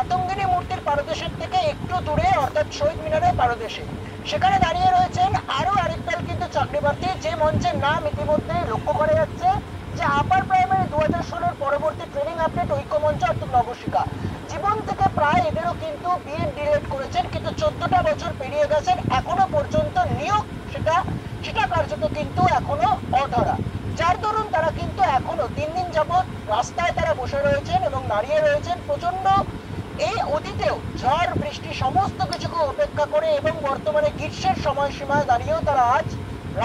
মাতঙ্গিনী মূর্তির পাদদেশের থেকে একটু দূরে, অর্থাৎ শহীদ মিনারের পাদদেশে। সেখানে দাঁড়িয়ে রয়েছেন আরো আরেকদল কিন্তু চাকরিপ্রার্থী, যে মঞ্চের নাম ইতিমধ্যে লক্ষ্য করা যাচ্ছে, যে আপার প্রাইমারি 2016 পরবর্তী ট্রেনিং আপডেট ঐক্যমঞ্চ অর্থাৎ নবশিখা। জীবন থেকে প্রায় এদেরও কিন্তু বিএড ডিলেট করেছেন, কিন্তু 14টা বছর পেরিয়ে গেছেন, এখনো পর্যন্ত নিয়োগ সেটা কার্যত কিন্তু এখনো অধরা। যার দরুন তারা কিন্তু এখনো 3 দিন যাবৎ রাস্তায় তারা বসে রয়েছেন এবং দাঁড়িয়ে রয়েছেন প্রচন্ড এই অতীতেও ঝড় বৃষ্টি সমস্ত কিছুকে উপেক্ষা করে, এবং বর্তমানে গ্রীষ্মের সময়সীমায় দাঁড়িয়েও তারা আজ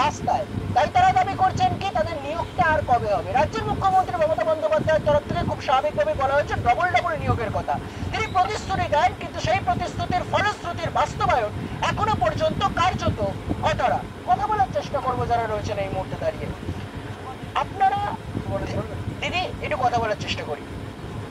রাস্তায়। তাই তারা দাবি করছেন কি, তাদের নিয়োগটা আর কবে হবে। রাজ্যের মুখ্যমন্ত্রী মমতা বন্দ্যোপাধ্যায়ের তরফ থেকে খুব স্বাভাবিকভাবে বলা হয়েছে ডবল নিয়োগের কথা। তিনি প্রতিশ্রুতি দেন, কিন্তু সেই প্রতিশ্রুতির ফলশ্রুতির বাস্তবায়ন এখনো পর্যন্ত কার্যত অধরা। কথা বলার চেষ্টা করবো যারা রয়েছেন এই মুহূর্তে দাঁড়িয়ে। আপনারা দিদি একটু কথা বলার চেষ্টা করি।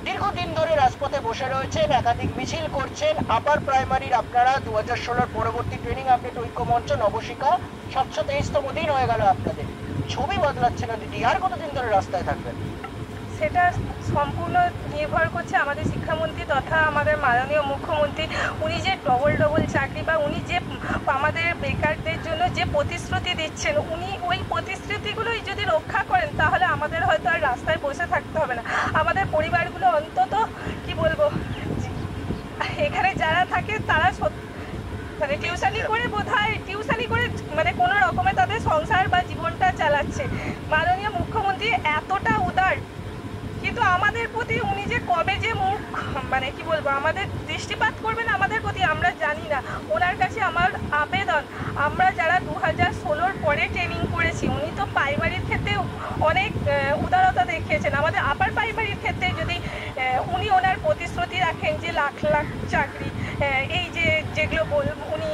দীর্ঘদিন ধরে রাজপথে বসে রয়েছেন, একাধিক মিছিল করছেন। আপার প্রাইমারির আপনারা 2016 পরবর্তী ট্রেনিং আপডেট ঐক্যমঞ্চ নবশিখা 723তম দিন হয়ে গেল আপনাদের। ছবি বদলাচ্ছে না দিদি, আর কতদিন ধরে রাস্তায় থাকবেন? সেটা সম্পূর্ণ নির্ভর করছে আমাদের শিক্ষামন্ত্রী তথা আমাদের মাননীয় মুখ্যমন্ত্রী। উনি যে ডবল চাকরি বা উনি যে আমাদের বেকারদের জন্য যে প্রতিশ্রুতি দিচ্ছেন, উনি ওই প্রতিশ্রুতিগুলোই যদি রক্ষা করেন তাহলে আমাদের হয়তো আর রাস্তায় বসে থাকতে হবে না। আমাদের পরিবারগুলো অন্তত কি বলবো, এখানে যারা থাকে তারা মানে টিউশনি করে মানে কোনো রকমে তাদের সংসার বা জীবনটা চালাচ্ছে। মাননীয় মুখ্যমন্ত্রী এতটা উদার, কিন্তু আমাদের প্রতি উনি যে কবে যে মুখ মানে কি বলবো আমাদের দৃষ্টিপাত করবেন আমাদের প্রতি আমরা জানি না। ওনার কাছে আমার আবেদন, আমরা যারা 2016 পরে ট্রেনিং করেছি, উনি তো প্রাইমারির ক্ষেত্রে অনেক উদারতা দেখিয়েছেন, আমাদের আপার প্রাইমারির ক্ষেত্রে যদি উনি ওনার প্রতিশ্রুতি রাখেন যে লাখ চাকরি, এই যেগুলো উনি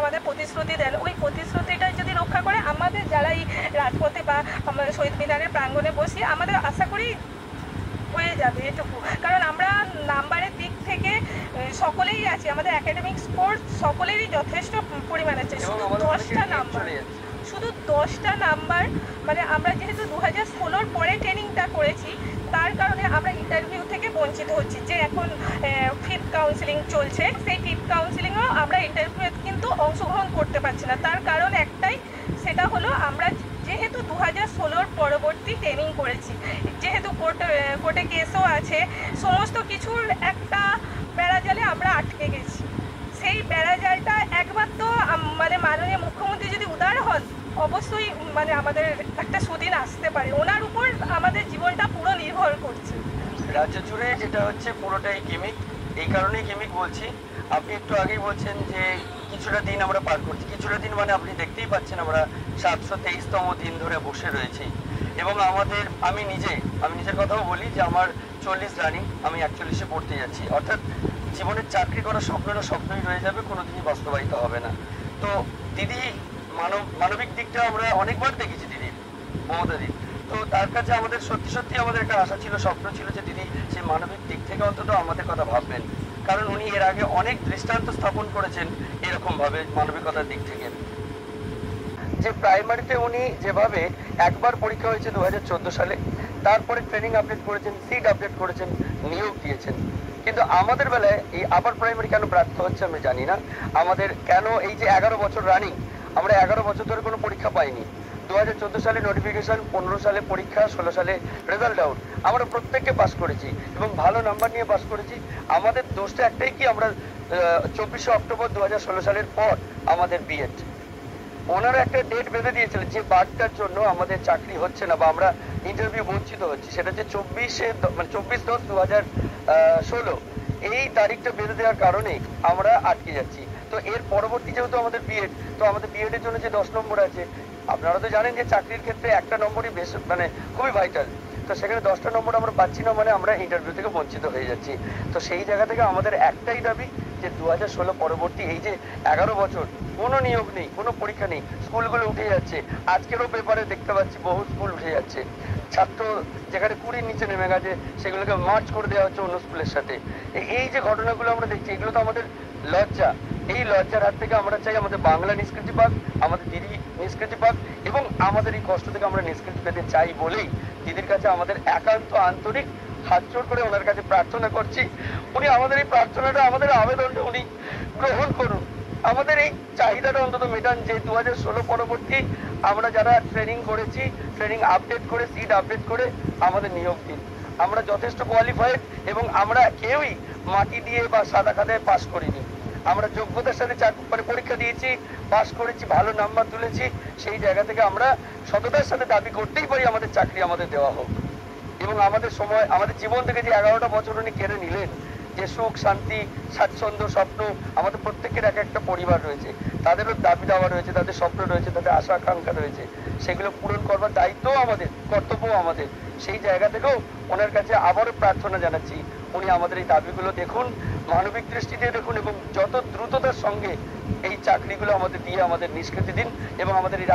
আমাদের প্রতিশ্রুতি দেন, ওই প্রতিশ্রুতিটা যদি রক্ষা করে আমাদের যারা এই রাজপথে বা আমাদের শহীদ মিনারের প্রাঙ্গণে বসি, আমাদের আশা করি হয়ে যাবে এটুকু। কারণ আমরা নাম্বারের দিক থেকে সকলেই আছি, আমাদের একাডেমিক স্পোর্টস সকলেরই যথেষ্ট পরিমাণ আছে। শুধু 10টা নাম্বার মানে আমরা যেহেতু 2016 পরে ট্রেনিংটা করেছি, তার কারণে আমরা ইন্টারভিউ থেকে বঞ্চিত হচ্ছি। যে এখন 5th কাউন্সিলিং চলছে, সেই 5th কাউন্সিলিংও আমরা ইন্টারভিউ কিন্তু অংশগ্রহণ করতে পারছি না। তার কারণ একটাই, সেটা হলো আমরা যেহেতু 2016 পরবর্তী ট্রেনিং করেছি, যেহেতু কোর্টে কেসও আছে, সমস্ত কিছুর একটা বেড়াজালে আমরা আটকে গেছি। সেই বেড়াজালটা একবার তো মানে মাননীয় মুখ্যমন্ত্রী যদি উদার হন, অবশ্যই মানে আমাদের একটা সুদিন আসতে পারে। ওনার উপর আমাদের জীবনটা পুরো নির্ভর করছে। রাজ্য জুড়ে যেটা হচ্ছে পুরোটাই গেমিক। এই কারণেই গেমিক বলছি, আপনি একটু আগেই বলছেন যে কিছুটা দিন আমরা পার করছি। কিছুটা দিন মানে আপনি দেখতেই পাচ্ছেন আমরা 723তম দিন ধরে বসে রয়েছি। এবং আমি নিজের কথাও বলি যে আমার 40 রানিং, আমি 41-এ পড়তে যাচ্ছি। অর্থাৎ জীবনের চাকরি করার স্বপ্নটা স্বপ্নই রয়ে যাবে, কোনোদিনই বাস্তবায়িত হবে না। তো দিদি মানবিক দিকটা আমরা অনেকবার দেখেছি দিদির, মমতাদি। তো তার কাছে আমাদের সত্যি আমাদের একটা আশা ছিল, স্বপ্ন ছিল যে দিদি সেই মানবিক দিক থেকে অন্তত আমাদের কথা ভাববেন। কারণ উনি এর আগে অনেক দৃষ্টান্ত স্থাপন করেছেন এরকম ভাবে মানবিকতার দিক থেকে। যে প্রাইমারিতে উনি যেভাবে একবার পরীক্ষা হয়েছে 2014 সালে, তারপরে ট্রেনিং আপডেট করেছেন, সিট আপডেট করেছেন, নিয়োগ দিয়েছেন। কিন্তু আমাদের বেলায় এই আপার প্রাইমারি কেন ব্যর্থ হচ্ছে আমি জানি না। আমাদের কেন এই যে 11 বছর রানিং, আমরা 11 বছর ধরে কোনো পরীক্ষা পাইনি। 2014 সালে নোটিফিকেশন, 15 সালে পরীক্ষা, 16 সালে রেজাল্ট আউট, আমরা প্রত্যেককে পাস করেছি এবং ভালো নাম্বার নিয়ে পাস করেছি। আমাদের দোষটা একটাই কি, আমরা 24শে অক্টোবর 2016 সালের পর আমাদের বিএড, ওনারা একটা ডেট বেঁধে দিয়েছিলেন যে বারটার জন্য আমাদের চাকরি হচ্ছে না বা আমরা ইন্টারভিউ বঞ্চিত হচ্ছি। সেটা হচ্ছে 24/10/2016 এই তারিখটা বেঁধে দেওয়ার কারণে আমরা আটকে যাচ্ছি। তো এর পরবর্তী যেহেতু আমাদের বিএড, তো আমাদের বিএড এর জন্য যে 10 নম্বর আছে, আপনারা তো জানেন যে চাকরির ক্ষেত্রে একটা নম্বরই বেশ মানে খুবই ভাইটাল। তো সেখানে 10টা নম্বর আমরা পাচ্ছি না, মানে আমরা ইন্টারভিউ থেকে বঞ্চিত হয়ে যাচ্ছি। তো সেই জায়গা থেকে আমাদের একটাই দাবি যে 2016 পরবর্তী এই যে 11 বছর কোনো নিয়োগ নেই, কোনো পরীক্ষা নেই, স্কুলগুলো উঠে যাচ্ছে। আজকেরও পেপারে দেখতে পাচ্ছি বহু স্কুল উঠে যাচ্ছে, ছাত্র যেখানে 20 নিচে নেমে গেছে সেগুলোকে মার্চ করে দেওয়া হচ্ছে অন্য স্কুলের সাথে। এই যে ঘটনাগুলো আমরা দেখছি, এগুলো তো আমাদের লজ্জা। এই লজ্জার হাত থেকে আমরা চাই আমাদের বাংলা নিষ্কৃতি পাক, আমাদের দিদি নিষ্কৃতি পাক, এবং আমাদের এই কষ্ট থেকে আমরা নিষ্কৃতি পেতে চাই বলেই দিদির কাছে আমাদের একান্ত আন্তরিক হাত জোড় করে ওনার কাছে প্রার্থনা করছি উনি আমাদের এই প্রার্থনাটা, আমাদের আবেদনটা উনি গ্রহণ করুন, আমাদের এই চাহিদাটা অন্তত মেটান যে 2016 পরবর্তী আমরা যারা ট্রেনিং করেছি, ট্রেনিং আপডেট করে, সিট আপডেট করে আমাদের নিয়োগ দিন। আমরা যথেষ্ট কোয়ালিফাইড এবং আমরা কেউই মাটি দিয়ে বা সাদা খাতায় পাস করিনি। আমরা যোগ্যতার সাথে পরীক্ষা দিয়েছি, পাস করেছি, ভালো নাম্বার তুলেছি। সেই জায়গা থেকে আমরা সততার সাথে দাবি করতেই পারি আমাদের চাকরি আমাদের দেওয়া হোক। এবং আমাদের সময়, আমাদের জীবন থেকে যে 11টা বছর উনি কেড়ে নিলেন, যে সুখ, শান্তি, স্বাচ্ছন্দ্য, স্বপ্ন, আমাদের প্রত্যেকের এক একটা পরিবার রয়েছে, তাদেরও দাবি দাওয়া রয়েছে, তাদের স্বপ্ন রয়েছে, তাদের আশা আকাঙ্ক্ষা রয়েছে, সেগুলো পূরণ করবার দায়িত্বও আমাদের, কর্তব্যও আমাদের। সেই জায়গা থেকেও ওনার কাছে আবারও প্রার্থনা জানাচ্ছি, উনি আমাদের এই দাবিগুলো দেখুন, মানবিক দৃষ্টি দিয়ে দেখুন এবং যত দ্রুততার সঙ্গে এই চাকরিগুলো আমাদের দিয়ে আমাদের নিষ্কৃতি দিন এবং আমাদের এই